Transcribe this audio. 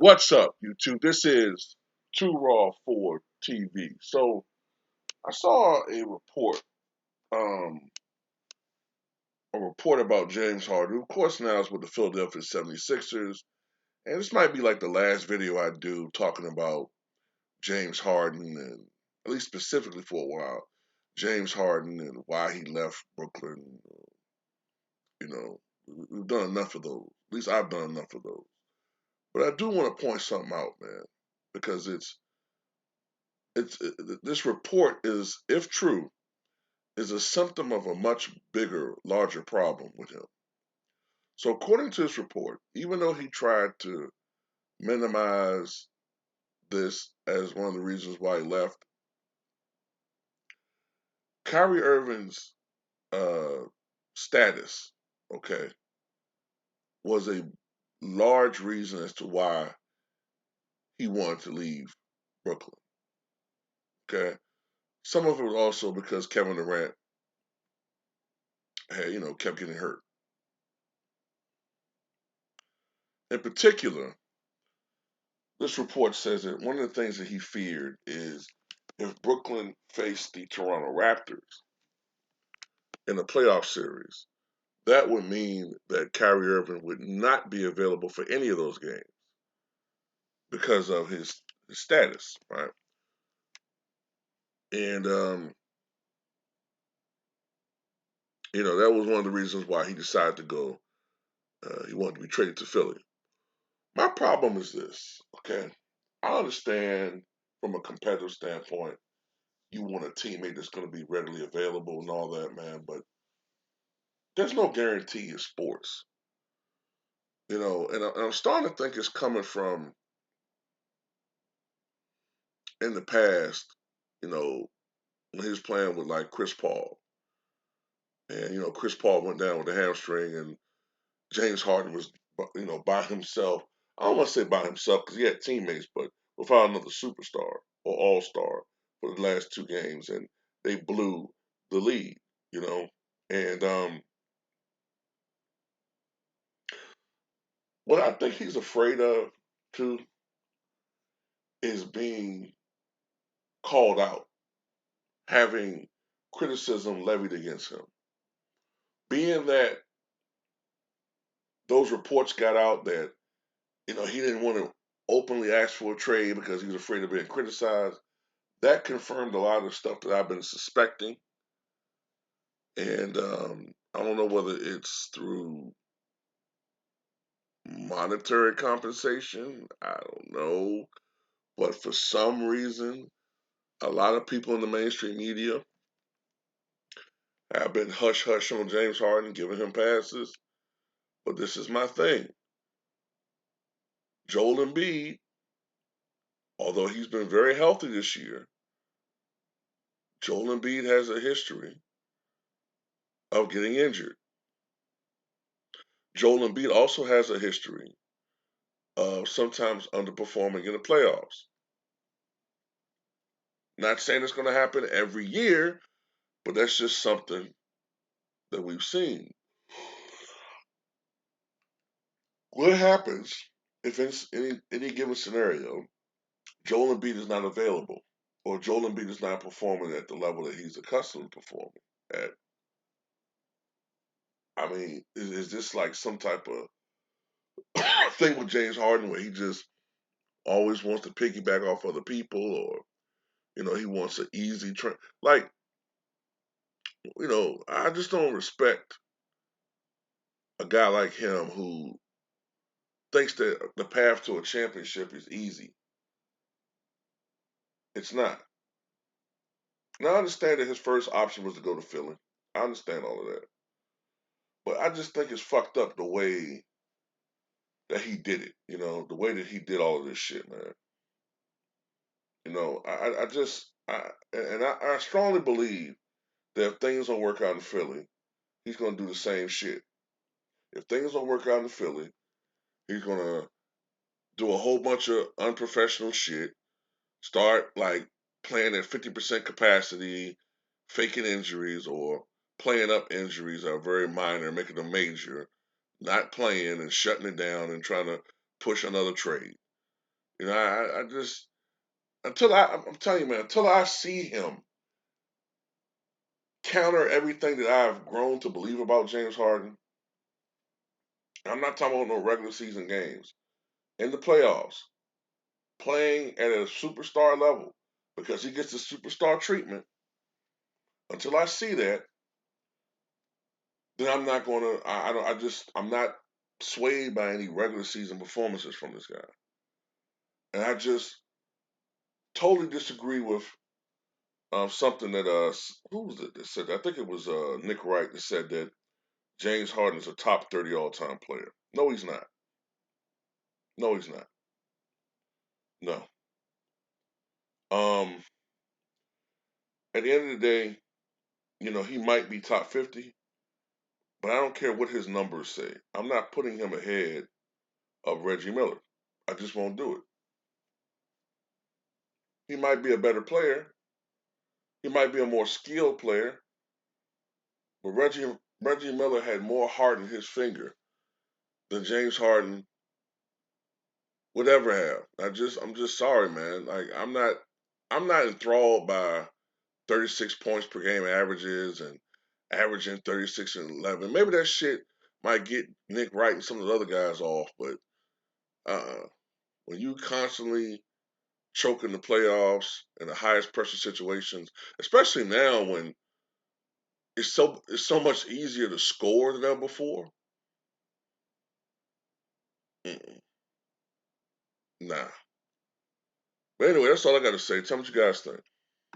What's up, YouTube? This is Too Raw for TV. So I saw um, a report about James Harden. Of course, now it's with the Philadelphia 76ers, and this might be like the last video I do talking about James Harden, and at least specifically for a while, James Harden and why he left Brooklyn. You know, we've done enough of those. At least I've done enough of those. But I do want to point something out, man, because this report is, if true, is a symptom of a much bigger, larger problem with him. So according to this report, even though he tried to minimize this as one of the reasons why he left, Kyrie Irving's uh, status, okay, was a large reason as to why he wanted to leave Brooklyn. Okay, some of it was also because Kevin Durant had, kept getting hurt. In particular, this report says that one of the things that he feared is if Brooklyn faced the Toronto Raptors in a playoff series, that would mean that Kyrie Irving would not be available for any of those games because of his status, right? And that was one of the reasons why he decided to go. He wanted to be traded to Philly. My problem is this, okay? I understand from a competitive standpoint, you want a teammate that's going to be readily available and all that, man, but there's no guarantee in sports, and I'm starting to think it's coming from in the past, you know, when he was playing with like Chris Paul, and Chris Paul went down with a hamstring, and James Harden was, by himself. I don't want to say by himself because he had teammates, but without another superstar or all star for the last two games, and they blew the lead, you know, and what I think he's afraid of too is being called out, having criticism levied against him. Being that those reports got out that, he didn't want to openly ask for a trade because he was afraid of being criticized, that confirmed a lot of the stuff that I've been suspecting. And I don't know whether it's through monetary compensation, I don't know. But for some reason, a lot of people in the mainstream media have been hush hush on James Harden, giving him passes. But this is my thing. Joel Embiid, although he's been very healthy this year, Joel Embiid has a history of getting injured. Joel Embiid also has a history of sometimes underperforming in the playoffs. Not saying it's going to happen every year, but that's just something that we've seen. What happens if in any given scenario, Joel Embiid is not available, or Joel Embiid is not performing at the level that he's accustomed to performing at? I mean, is this like some type of thing with James Harden where he just always wants to piggyback off other people, or he wants an easy train? Like, I just don't respect a guy like him who thinks that the path to a championship is easy. It's not. Now I understand that his first option was to go to Philly. I understand all of that, but I just think it's fucked up the way that he did it. The way that he did all of this shit, man. I just I strongly believe that if things don't work out in Philly, he's gonna do the same shit. If things don't work out in Philly, he's gonna do a whole bunch of unprofessional shit, start like playing at 50% capacity, faking injuries, or playing up injuries that are very minor, making them major, not playing and shutting it down and trying to push another trade. I just I'm telling you, man, until I see him counter everything that I've grown to believe about James Harden. I'm not talking about no regular season games. In the playoffs, playing at a superstar level because he gets the superstar treatment. Until I see that, then I'm not going to. I don't. I just. I'm not swayed by any regular season performances from this guy, and I just totally disagree with something that who was it that said that? I think it was Nick Wright that said that James Harden is a top 30 all time player. No, he's not. No, he's not. No. Um, at the end of the day, he might be top 50, but I don't care what his numbers say. I'm not putting him ahead of Reggie Miller. I just won't do it. He might be a better player. He might be a more skilled player, but Reggie Miller had more heart in his finger than James Harden would ever have. I'm just sorry, man. Like I'm not enthralled by 36 points per game averages and averaging 36 and 11. Maybe that shit might get Nick Wright and some of the other guys off, but when you constantly choke in the playoffs in the highest pressure situations, especially now when it's so much easier to score than ever before. Mm-mm, nah. But anyway, that's all I got to say. Tell me what you guys think.